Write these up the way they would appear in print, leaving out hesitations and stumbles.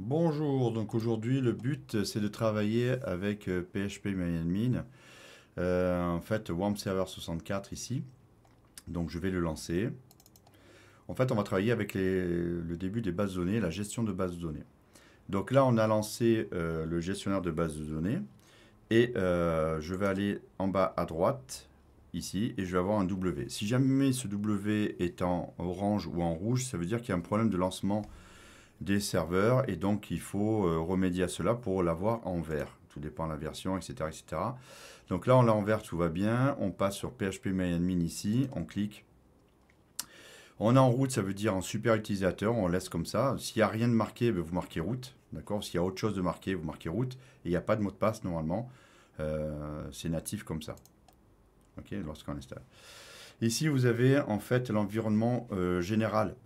Bonjour, donc aujourd'hui le but c'est de travailler avec PHP MyAdmin, en fait Warm Server 64 ici, donc je vais le lancer. En fait on va travailler avec le début des bases de données, la gestion de bases de données. Donc là on a lancé le gestionnaire de bases de données et je vais aller en bas à droite ici et je vais avoir un W. Si jamais ce W est en orange ou en rouge, ça veut dire qu'il y a un problème de lancement des serveurs et donc il faut remédier à cela pour l'avoir en vert. Tout dépend de la version, etc., etc. Donc là, on l'a en vert, tout va bien. On passe sur PHP MyAdmin ici, on clique. On est en route, ça veut dire en super utilisateur, on laisse comme ça. S'il n'y a rien de marqué, vous marquez route. D'accord. S'il y a autre chose de marqué, vous marquez route. Et il n'y a pas de mot de passe normalement. C'est natif comme ça. Ok, lorsqu'on installe. Ici, vous avez en fait l'environnement général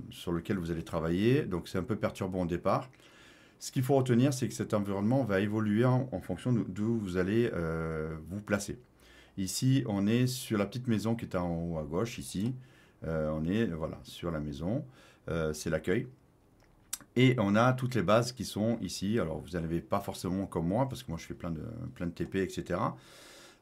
sur lequel vous allez travailler. Donc, c'est un peu perturbant au départ. Ce qu'il faut retenir, c'est que cet environnement va évoluer en fonction d'où vous allez vous placer. Ici, on est sur la petite maison qui est en haut à gauche, ici. On est voilà, sur la maison. C'est l'accueil. Et on a toutes les bases qui sont ici. Alors, vous n'avez pas forcément comme moi, parce que moi, je fais plein de TP, etc.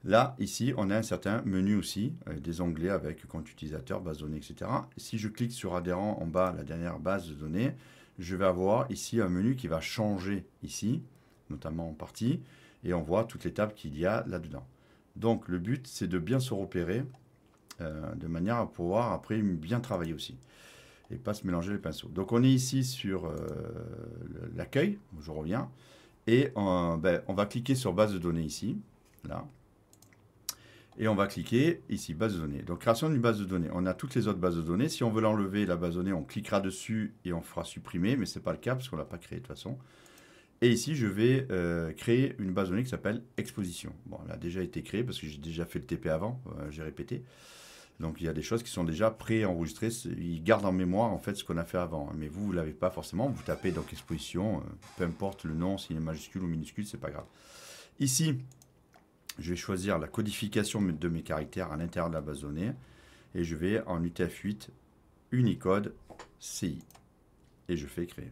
Là, ici, on a un certain menu aussi, des onglets avec compte utilisateur, base de données, etc. Si je clique sur adhérent en bas, la dernière base de données, je vais avoir ici un menu qui va changer ici, notamment en partie, et on voit toutes les tables qu'il y a là-dedans. Donc, le but, c'est de bien se repérer, de manière à pouvoir après bien travailler aussi, et pas se mélanger les pinceaux. Donc, on est ici sur l'accueil, je reviens, et on va cliquer sur base de données ici, là. Et on va cliquer ici, base de données. Donc, création d'une base de données. On a toutes les autres bases de données. Si on veut l'enlever, la base de données, on cliquera dessus et on fera supprimer, mais ce n'est pas le cas parce qu'on ne l'a pas créé de toute façon. Et ici, je vais créer une base de données qui s'appelle exposition. Bon, elle a déjà été créée parce que j'ai déjà fait le TP avant, j'ai répété. Donc, il y a des choses qui sont déjà pré-enregistrées. Il garde en mémoire en fait ce qu'on a fait avant. Mais vous ne l'avez pas forcément. Vous tapez donc exposition, peu importe le nom, s'il est majuscule ou minuscule, c'est pas grave. Ici, je vais choisir la codification de mes caractères à l'intérieur de la base de données et je vais en UTF-8 Unicode CI et je fais créer.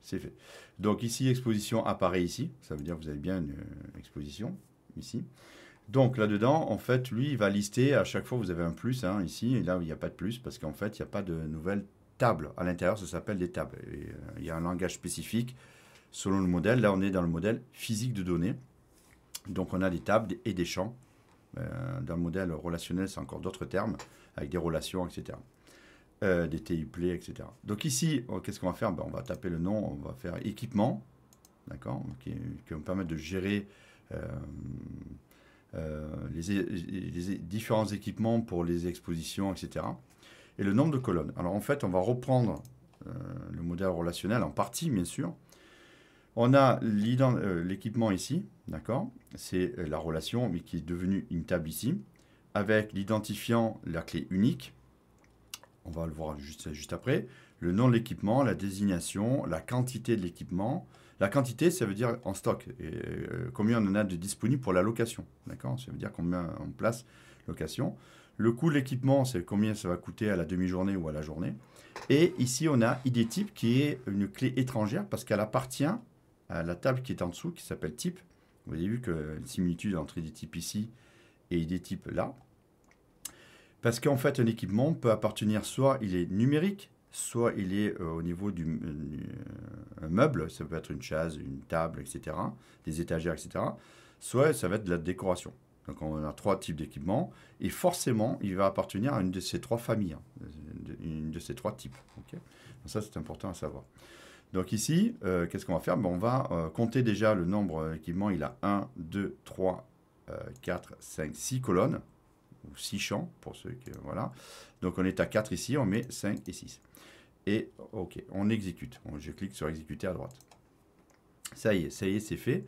C'est fait. Donc ici, exposition apparaît ici. Ça veut dire que vous avez bien une exposition ici. Donc là-dedans, en fait, lui, il va lister à chaque fois, vous avez un plus ici, et là, il n'y a pas de plus parce qu'en fait, il n'y a pas de nouvelles tables. À l'intérieur, ça s'appelle des tables. Et, il y a un langage spécifique selon le modèle. Là, on est dans le modèle physique de données. Donc on a des tables et des champs. Dans le modèle relationnel, c'est encore d'autres termes, avec des relations, etc. Des TIplay, etc. Donc ici, qu'est-ce qu'on va faire? On va taper le nom, on va faire équipement, d'accord, qui va me permettre de gérer les différents équipements pour les expositions, etc. Et le nombre de colonnes. Alors en fait, on va reprendre le modèle relationnel en partie, bien sûr. On a l'équipement ici, d'accord? C'est la relation, mais qui est devenue une table ici, avec l'identifiant, la clé unique. On va le voir juste après. Le nom de l'équipement, la désignation, la quantité de l'équipement. La quantité, ça veut dire en stock. Et, combien on en a de disponible pour la location, d'accord? Ça veut dire combien on place location. Le coût de l'équipement, c'est combien ça va coûter à la demi-journée ou à la journée. Et ici, on a ID type qui est une clé étrangère parce qu'elle appartient à la table qui est en dessous, qui s'appelle type. Vous avez vu que une similitude entre ID type ici et ID type là. Parce qu'en fait, un équipement peut appartenir soit il est numérique, soit il est au niveau du meuble, ça peut être une chaise, une table, etc., des étagères, etc., soit ça va être de la décoration. Donc on a trois types d'équipements, et forcément, il va appartenir à une de ces trois familles, une de ces trois types. Okay. Donc ça, c'est important à savoir. Donc ici, qu'est-ce qu'on va faire? On va compter déjà le nombre d'équipements. Il a 1, 2, 3, 4, 5, 6 colonnes, ou 6 champs, pour ceux qui... Voilà. Donc on est à 4 ici, on met 5 et 6. Et OK, on exécute. Je clique sur exécuter à droite. Ça y est, c'est fait.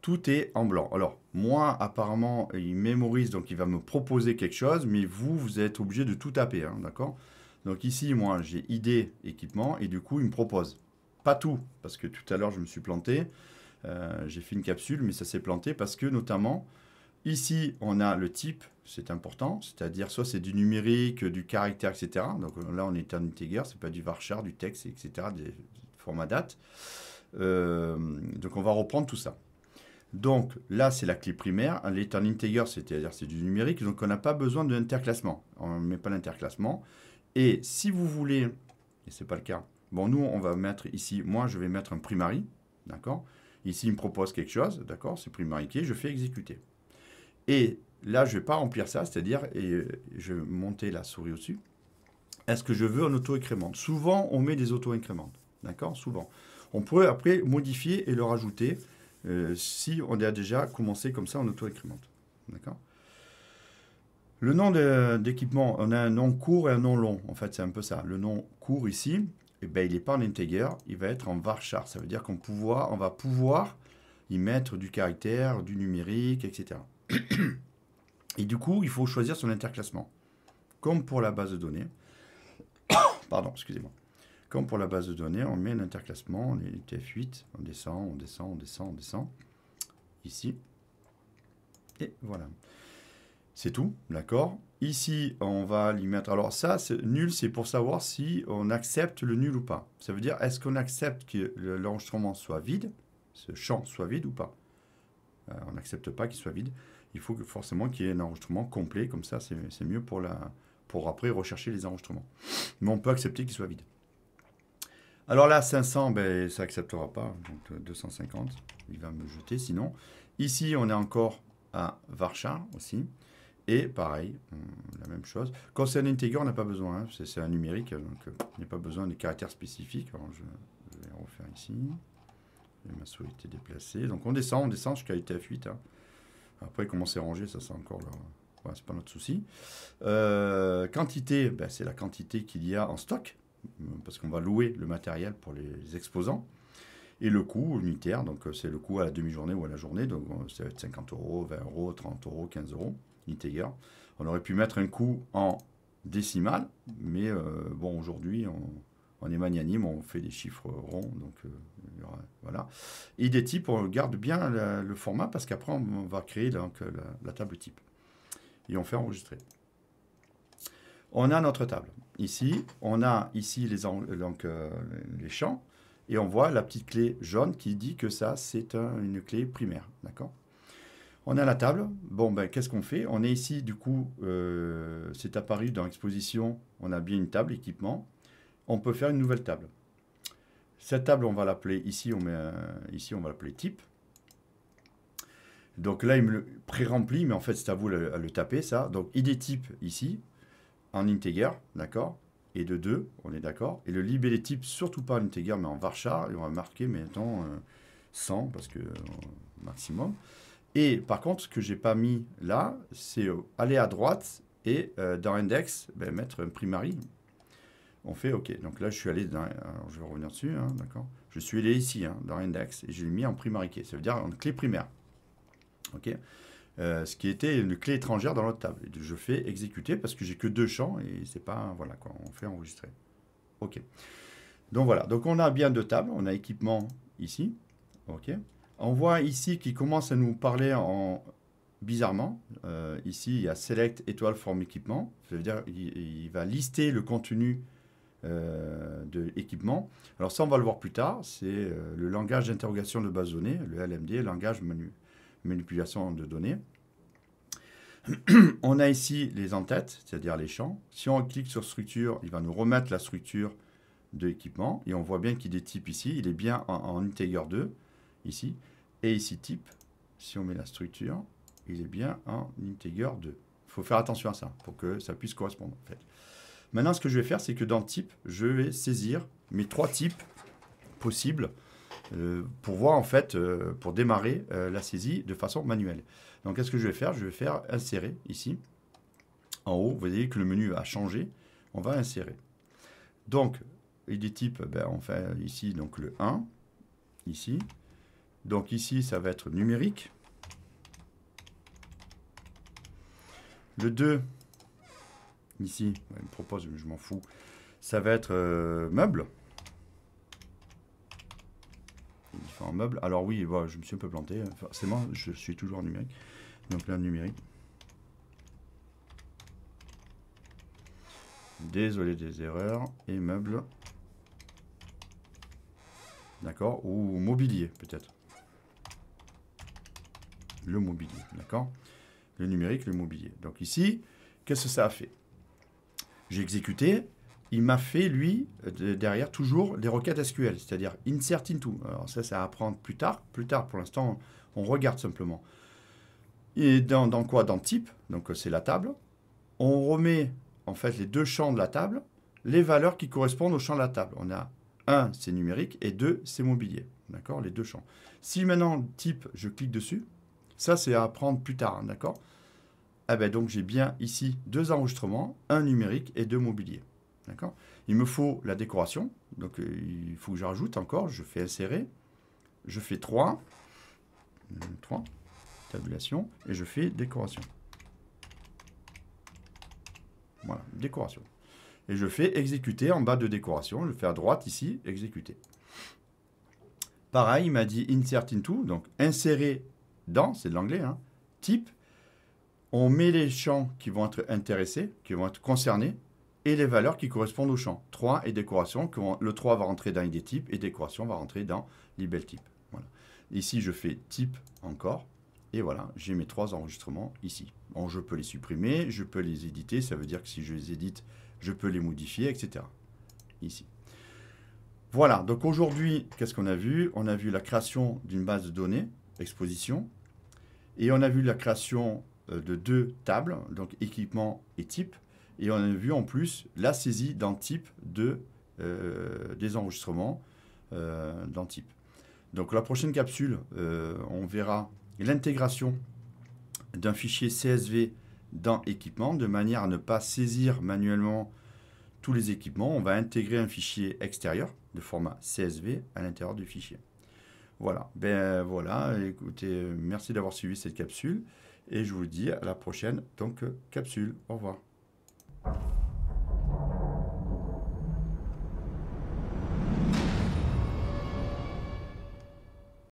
Tout est en blanc. Alors, moi, apparemment, il mémorise, donc il va me proposer quelque chose, mais vous êtes obligé de tout taper, d'accord? Donc ici, moi, j'ai ID équipement, et du coup, il me propose. Pas tout, parce que tout à l'heure, je me suis planté. J'ai fait une capsule, mais ça s'est planté parce que, notamment, ici, on a le type c'est important, c'est-à-dire soit c'est du numérique, du caractère, etc. Donc là, on est en integer, c'est pas du varchar, du texte, etc., des formats date. Donc on va reprendre tout ça. Donc là, c'est la clé primaire. Elle est en integer, c'est-à-dire c'est du numérique, donc on n'a pas besoin de l'interclassement. On ne met pas l'interclassement. Et si vous voulez, et ce n'est pas le cas, bon, nous, on va mettre ici, moi, je vais mettre un primary, d'accord? Ici, il me propose quelque chose, d'accord? C'est primary key, je fais exécuter. Et là, je ne vais pas remplir ça, c'est-à-dire, et je vais monter la souris au-dessus. Est-ce que je veux un auto-incrémente? Souvent, on met des auto-incrémentes, d'accord? Souvent. On pourrait après modifier et le rajouter si on a déjà commencé comme ça en auto-incrémente, d'accord? Le nom d'équipement, on a un nom court et un nom long. En fait, c'est un peu ça. Le nom court ici, eh ben, il n'est pas en integer, il va être en varchar. Ça veut dire qu'on va pouvoir y mettre du caractère, du numérique, etc. Et du coup, il faut choisir son interclassement. Comme pour la base de données. Pardon, excusez-moi. Comme pour la base de données, on met l'interclassement, on est TF8, on descend, on descend, on descend, on descend. Ici. Et voilà. C'est tout, d'accord? Ici, on va lui mettre... Alors ça, nul, c'est pour savoir si on accepte le nul ou pas. Ça veut dire, est-ce qu'on accepte que l'enregistrement soit vide, ce champ soit vide ou pas? On n'accepte pas qu'il soit vide. Il faut forcément qu'il y ait un enregistrement complet, comme ça, c'est mieux pour après rechercher les enregistrements. Mais on peut accepter qu'il soit vide. Alors là, 500, ben, ça n'acceptera pas, donc 250, il va me jeter sinon. Ici, on est encore à varchar aussi. Et pareil, la même chose. Quand c'est un integer, on n'a pas besoin. Hein, c'est un numérique, donc il n'y a pas besoin de caractères spécifiques. Alors, je vais refaire ici. Et ma souris était déplacée. Donc on descend jusqu'à TF8. Hein. Après, comment c'est rangé, ça c'est encore là. Ouais, c'est pas notre souci. Quantité, ben, c'est la quantité qu'il y a en stock. Parce qu'on va louer le matériel pour les exposants. Et le coût unitaire, donc c'est le coût à la demi-journée ou à la journée. Donc ça va être 50 €, 20 €, 30 €, 15 €. Integer. On aurait pu mettre un coût en décimal, mais bon, aujourd'hui, on est magnanime, on fait des chiffres ronds, donc voilà. Et des types, on garde bien le format, parce qu'après, on va créer donc, la table type. Et on fait enregistrer. On a notre table. Ici, on a ici les champs, et on voit la petite clé jaune qui dit que ça, c'est une clé primaire, d'accord? On a la table. Bon, ben, qu'est-ce qu'on fait? On est ici, du coup, c'est apparu dans l'exposition. On a bien une table, équipement. On peut faire une nouvelle table. Cette table, on va l'appeler, ici, on va l'appeler type. Donc là, il me le pré-remplit, mais en fait, c'est à vous à le taper, ça. Donc, id type, ici, en integer, d'accord? Et de 2, on est d'accord? Et le libellé type, surtout pas en integer, mais en varchar. Et on va marquer, mettons, 100, parce que maximum. Et par contre, ce que je n'ai pas mis là, c'est aller à droite et dans index, ben, mettre un primary. On fait OK. Donc là, je suis allé dans... Alors, je vais revenir dessus, hein, d'accord? Je suis allé ici, hein, dans index, et je l'ai mis en primary key. Ça veut dire en clé primaire. OK? Ce qui était une clé étrangère dans notre table. Et je fais exécuter parce que j'ai que 2 champs et c'est pas... Voilà, quoi. On fait enregistrer. OK. Donc voilà. Donc on a bien 2 tables. On a équipement ici. OK? On voit ici qu'il commence à nous parler bizarrement. Ici, il y a Select étoile forme équipement. Ça veut dire qu'il va lister le contenu de l'équipement. Alors ça, on va le voir plus tard. C'est le langage d'interrogation de base de données, le LMD, langage manipulation de données. On a ici les en-têtes, c'est-à-dire les champs. Si on clique sur structure, il va nous remettre la structure de l'équipement. Et on voit bien qu'il est type ici. Il est bien en integer 2. Ici, et ici type, si on met la structure, il est bien en integer 2. Il faut faire attention à ça, pour que ça puisse correspondre. En fait. Maintenant, ce que je vais faire, c'est que dans type, je vais saisir mes 3 types possibles pour voir, en fait, pour démarrer la saisie de façon manuelle. Donc, qu'est-ce que je vais faire? Je vais faire insérer ici. En haut, vous voyez que le menu a changé. On va insérer. Donc, ID type, ben, on fait ici donc le 1, ici. Donc ici, ça va être numérique. Le 2, ici, il me propose, mais je m'en fous, ça va être meuble. Différents meubles. Alors oui, voilà, je me suis un peu planté. Forcément, je suis toujours en numérique. Donc là, numérique. Désolé des erreurs. Et meubles. D'accord. Ou mobilier, peut-être. Le mobilier, d'accord. Le numérique, le mobilier. Donc ici, qu'est-ce que ça a fait? J'ai exécuté. Il m'a fait, lui, derrière, toujours des requêtes SQL, c'est-à-dire insert into. Alors ça va apprendre plus tard. Plus tard, pour l'instant, on regarde simplement. Et dans quoi? Dans type, donc c'est la table. On remet, en fait, les deux champs de la table, les valeurs qui correspondent au champ de la table. On a 1, c'est numérique, et 2, c'est mobilier. D'accord? Les deux champs. Si maintenant, type, je clique dessus, ça, c'est à apprendre plus tard, hein, d'accord? Ah ben donc, j'ai bien ici 2 enregistrements, un numérique et 2 mobiliers. D'accord? Il me faut la décoration. Donc, il faut que je rajoute encore. Je fais insérer. Je fais 3. 3. Tabulation. Et je fais décoration. Voilà, décoration. Et je fais exécuter en bas de décoration. Je fais à droite ici, exécuter. Pareil, il m'a dit insert into. Donc, insérer dans, c'est de l'anglais, hein, type. On met les champs qui vont être intéressés, qui vont être concernés, et les valeurs qui correspondent au champ. 3 et décoration, le 3 va rentrer dans ID type et décoration va rentrer dans label type. Voilà. Ici, je fais type encore. Et voilà, j'ai mes 3 enregistrements ici. Bon, je peux les supprimer, je peux les éditer. Ça veut dire que si je les édite, je peux les modifier, etc. Ici. Voilà, donc aujourd'hui, qu'est-ce qu'on a vu? On a vu la création d'une base de données, exposition. Et on a vu la création de 2 tables, donc équipement et type. Et on a vu en plus la saisie d'un type des enregistrements d'un type. Donc la prochaine capsule, on verra l'intégration d'un fichier CSV dans équipement, de manière à ne pas saisir manuellement tous les équipements. On va intégrer un fichier extérieur de format CSV à l'intérieur du fichier. Voilà, ben voilà, écoutez, merci d'avoir suivi cette capsule et je vous dis à la prochaine donc capsule. Au revoir.